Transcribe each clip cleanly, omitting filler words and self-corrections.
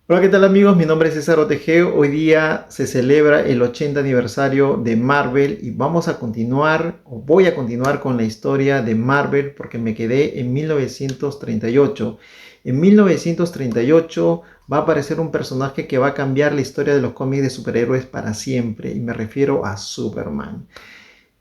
Hola, ¿qué tal amigos? Mi nombre es César Otegeo. Hoy día se celebra el 80 aniversario de Marvel y vamos a continuar, o voy a continuar con la historia de Marvel porque me quedé en 1938. En 1938 va a aparecer un personaje que va a cambiar la historia de los cómics de superhéroes para siempre y me refiero a Superman.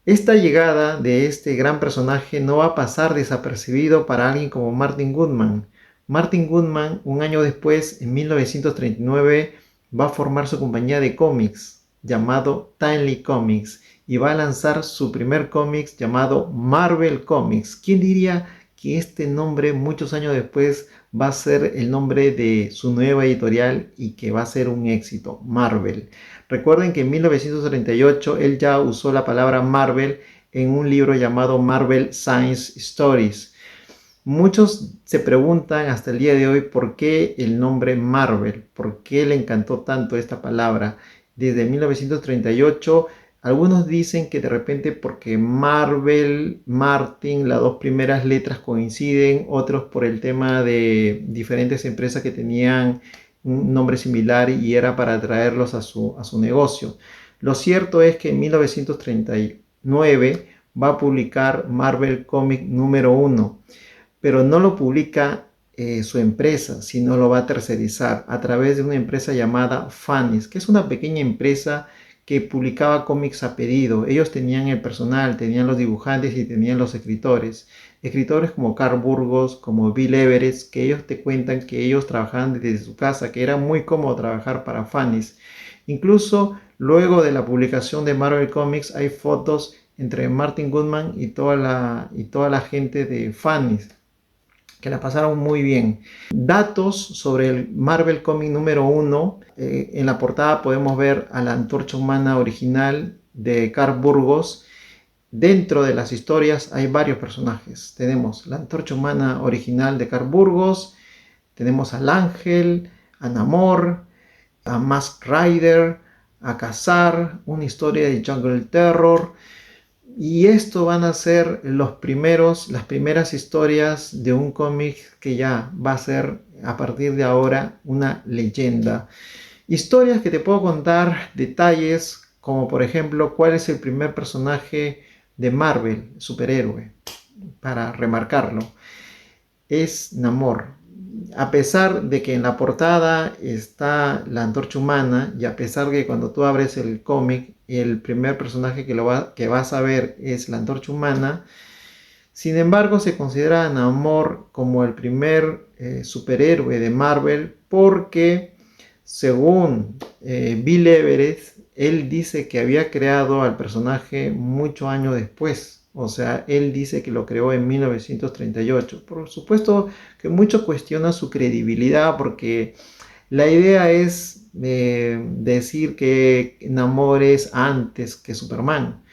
Esta llegada de este gran personaje no va a pasar desapercibido para alguien como Martin Goodman. Martin Goodman, un año después, en 1939, va a formar su compañía de cómics llamado Timely Comics y va a lanzar su primer cómic llamado Marvel Comics. ¿Quién diría que este nombre muchos años después va a ser el nombre de su nueva editorial y que va a ser un éxito, Marvel? Recuerden que en 1938 él ya usó la palabra Marvel en un libro llamado Marvel Science Stories. Muchos se preguntan hasta el día de hoy por qué el nombre Marvel, por qué le encantó tanto esta palabra. Desde 1938, algunos dicen que de repente porque Marvel, Martin, las dos primeras letras coinciden, otros por el tema de diferentes empresas que tenían un nombre similar y era para atraerlos a su negocio. Lo cierto es que en 1939 va a publicar Marvel Comic número 1, pero no lo publica su empresa, sino lo va a tercerizar a través de una empresa llamada Fannis, que es una pequeña empresa que publicaba cómics a pedido. Ellos tenían el personal, tenían los dibujantes y tenían los escritores. Escritores como Carl Burgos, como Bill Everett, que ellos te cuentan que ellos trabajaban desde su casa, que era muy cómodo trabajar para Fannis. Incluso luego de la publicación de Marvel Comics hay fotos entre Martin Goodman y toda la gente de Fannis que la pasaron muy bien. Datos sobre el Marvel Comic número 1. En la portada podemos ver a la antorcha humana original de Carl Burgos. Dentro de las historias hay varios personajes. Tenemos la antorcha humana original de Carl Burgos, tenemos al ángel, a Namor, a Mask Rider, a Cazar, una historia de Jungle Terror. Y esto van a ser las primeras historias de un cómic que ya va a ser a partir de ahora una leyenda. Historias que te puedo contar, detalles, como por ejemplo cuál es el primer personaje de Marvel, superhéroe, para remarcarlo. Es Namor. A pesar de que en la portada está la antorcha humana y a pesar de que cuando tú abres el cómic el primer personaje que vas a ver es la antorcha humana, sin embargo se considera a Namor como el primer superhéroe de Marvel porque según Bill Everett, él dice que había creado al personaje muchos años después. O sea, él dice que lo creó en 1938. Por supuesto que muchos cuestionan su credibilidad porque la idea es decir que Namor es antes que Superman.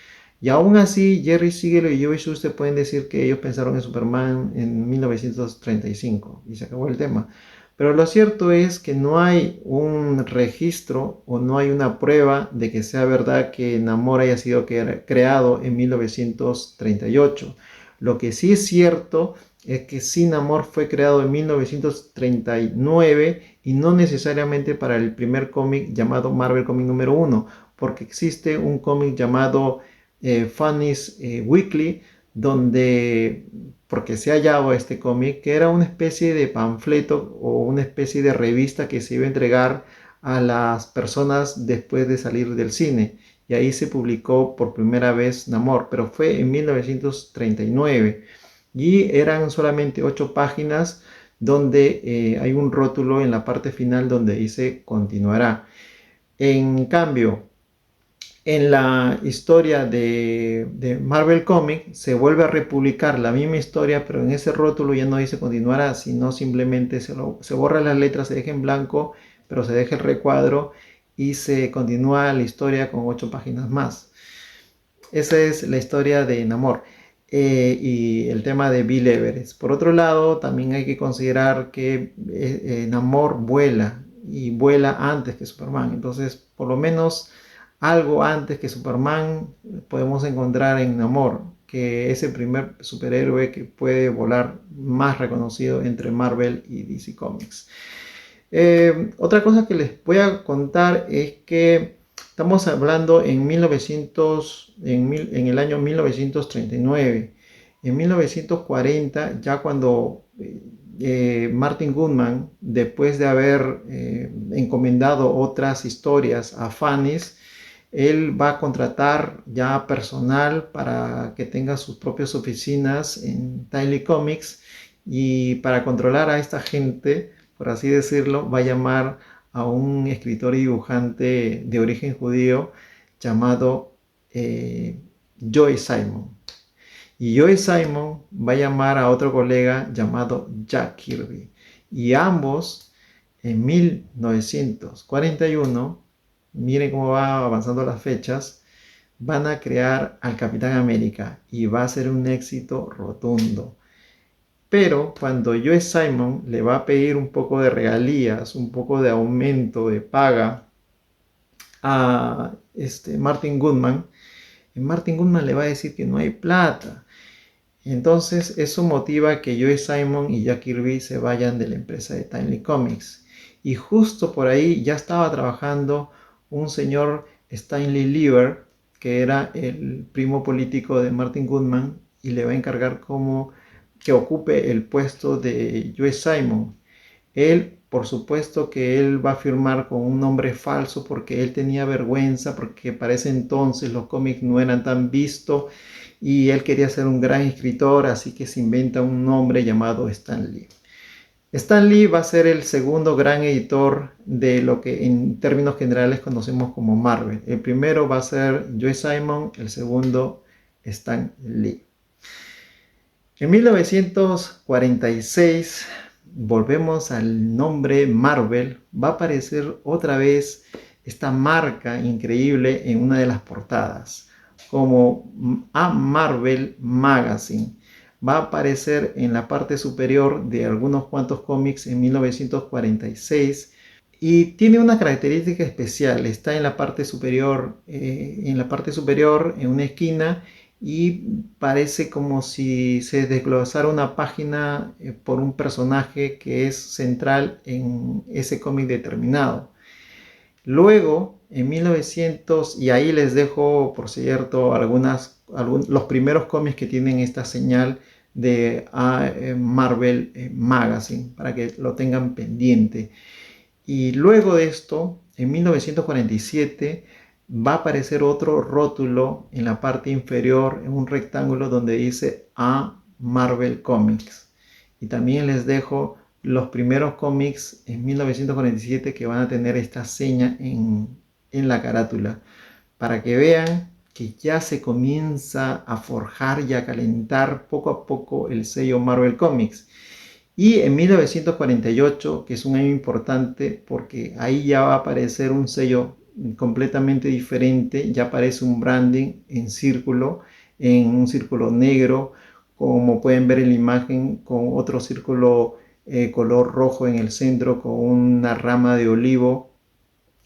Y aún así, Jerry Siegel y Joey Shuster pueden decir que ellos pensaron en Superman en 1935 y se acabó el tema. Pero lo cierto es que no hay un registro o no hay una prueba de que sea verdad que Namor haya sido creado en 1938. Lo que sí es cierto es que sí, Namor fue creado en 1939 y no necesariamente para el primer cómic llamado Marvel Comic número 1, porque existe un cómic llamado Fanny's Weekly, donde, porque se ha hallado este cómic, que era una especie de panfleto o una especie de revista que se iba a entregar a las personas después de salir del cine. Y ahí se publicó por primera vez Namor, pero fue en 1939. Y eran solamente 8 páginas donde hay un rótulo en la parte final donde dice continuará. En cambio, en la historia de Marvel Comics se vuelve a republicar la misma historia, pero en ese rótulo ya no dice continuará, sino simplemente se borra las letras, se deja en blanco, pero se deja el recuadro y se continúa la historia con 8 páginas más. Esa es la historia de Namor y el tema de Bill Everett. Por otro lado, también hay que considerar que Namor vuela y vuela antes que Superman. Entonces, por lo menos algo antes que Superman podemos encontrar en Namor, que es el primer superhéroe que puede volar más reconocido entre Marvel y DC Comics. Otra cosa que les voy a contar es que estamos hablando en 1900, en el año 1939. En 1940, ya cuando Martin Goodman, después de haber encomendado otras historias a Fannis, él va a contratar ya personal para que tenga sus propias oficinas en Timely Comics, y para controlar a esta gente, por así decirlo, va a llamar a un escritor y dibujante de origen judío llamado Joe Simon. Y Joe Simon va a llamar a otro colega llamado Jack Kirby. Y ambos, en 1941, miren cómo va avanzando las fechas, van a crear al Capitán América y va a ser un éxito rotundo. Pero cuando Joe Simon le va a pedir un poco de regalías, un poco de aumento de paga a Martin Goodman, Martin Goodman le va a decir que no hay plata. Entonces eso motiva que Joe Simon y Jack Kirby se vayan de la empresa de Timely Comics. Y justo por ahí ya estaba trabajando un señor Stanley Lieber, que era el primo político de Martin Goodman, y le va a encargar como que ocupe el puesto de Joe Simon. Él, por supuesto que él va a firmar con un nombre falso porque él tenía vergüenza, porque para ese entonces los cómics no eran tan vistos y él quería ser un gran escritor, así que se inventa un nombre llamado Stan Lee. Stan Lee va a ser el segundo gran editor de lo que en términos generales conocemos como Marvel. El primero va a ser Joe Simon, el segundo Stan Lee. En 1946, volvemos al nombre Marvel, va a aparecer otra vez esta marca increíble en una de las portadas, como A Marvel Magazine. Va a aparecer en la parte superior de algunos cuantos cómics en 1946 y tiene una característica especial. Está en la parte superior, en una esquina, y parece como si se desglosara una página por un personaje que es central en ese cómic determinado. Luego, en 1900, y ahí les dejo, por cierto, los primeros cómics que tienen esta señal de Marvel Magazine, para que lo tengan pendiente. Y luego de esto, en 1947, va a aparecer otro rótulo en la parte inferior, en un rectángulo donde dice A Marvel Comics. Y también les dejo los primeros cómics en 1947 que van a tener esta seña en la carátula, para que vean que ya se comienza a forjar y a calentar poco a poco el sello Marvel Comics. Y en 1948, que es un año importante porque ahí ya va a aparecer un sello completamente diferente, ya aparece un branding en un círculo negro, como pueden ver en la imagen, con otro círculo color rojo en el centro, con una rama de olivo,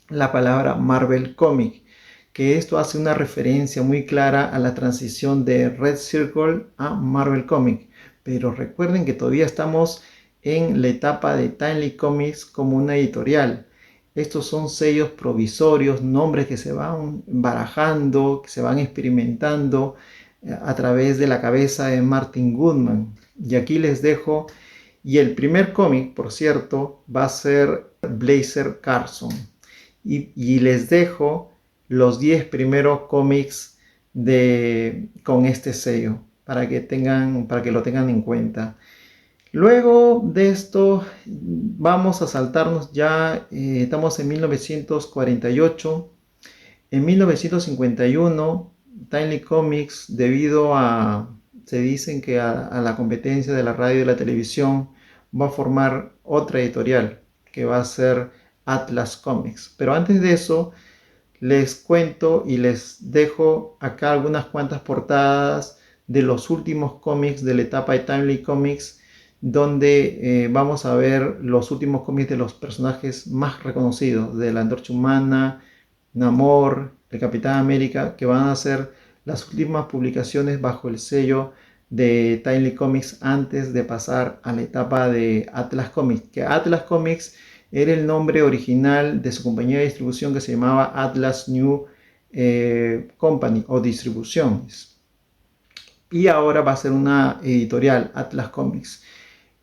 la palabra Marvel Comic, que esto hace una referencia muy clara a la transición de Red Circle a Marvel Comic. Pero recuerden que todavía estamos en la etapa de Timely Comics como una editorial. Estos son sellos provisorios, nombres que se van barajando, que se van experimentando a través de la cabeza de Martin Goodman. Y aquí les dejo, y el primer cómic, por cierto, va a ser Blazer Carson. Y les dejo los 10 primeros cómics con este sello para que lo tengan en cuenta. Luego de esto vamos a saltarnos ya, estamos en 1948. En 1951, Timely Comics, se dicen que a la competencia de la radio y de la televisión, va a formar otra editorial que va a ser Atlas Comics. Pero antes de eso, les cuento y les dejo acá algunas cuantas portadas de los últimos cómics de la etapa de Timely Comics, donde vamos a ver los últimos cómics de los personajes más reconocidos, de la Antorcha Humana, Namor, el Capitán América, que van a ser las últimas publicaciones bajo el sello de Timely Comics antes de pasar a la etapa de Atlas Comics, que Atlas Comics era el nombre original de su compañía de distribución que se llamaba Atlas New Company o Distribuciones. Y ahora va a ser una editorial, Atlas Comics.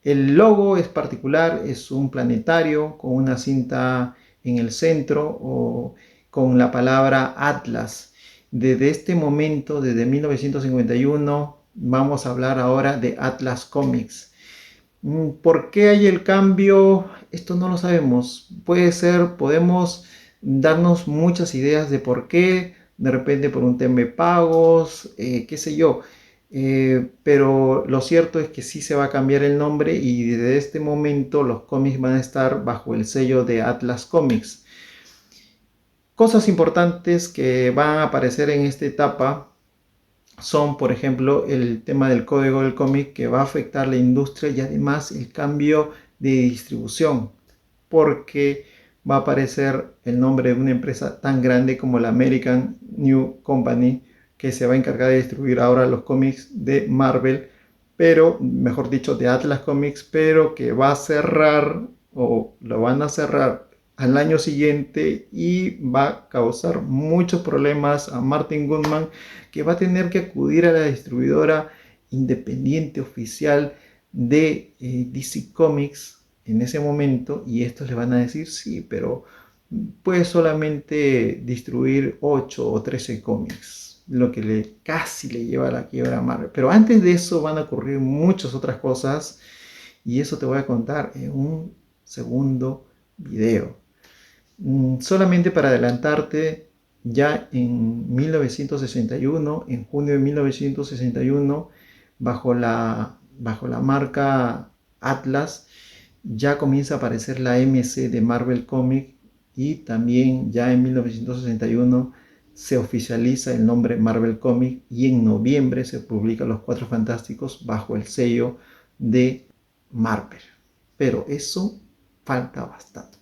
El logo es particular, es un planetario con una cinta en el centro o con la palabra Atlas. Desde este momento, desde 1951, vamos a hablar ahora de Atlas Comics. ¿Por qué hay el cambio? Esto no lo sabemos. Puede ser, podemos darnos muchas ideas de por qué, de repente por un tema de pagos, qué sé yo. Pero lo cierto es que sí se va a cambiar el nombre y desde este momento los cómics van a estar bajo el sello de Atlas Comics. Cosas importantes que van a aparecer en esta etapa son, por ejemplo, el tema del código del cómic que va a afectar la industria y además el cambio de distribución, porque va a aparecer el nombre de una empresa tan grande como la American New Company, que se va a encargar de distribuir ahora los cómics de Marvel, pero, mejor dicho, de Atlas Comics, pero que va a cerrar o lo van a cerrar al año siguiente y va a causar muchos problemas a Martin Goodman, que va a tener que acudir a la distribuidora independiente oficial de DC Comics en ese momento, y estos le van a decir sí, pero puedes solamente distribuir 8 o 13 cómics, lo que casi le lleva a la quiebra a Marvel. Pero antes de eso van a ocurrir muchas otras cosas y eso te voy a contar en un segundo video. Solamente para adelantarte, ya en 1961, en junio de 1961, bajo la marca Atlas, ya comienza a aparecer la MC de Marvel Comics y también ya en 1961 se oficializa el nombre Marvel Comics y en noviembre se publica Los Cuatro Fantásticos bajo el sello de Marvel. Pero eso falta bastante.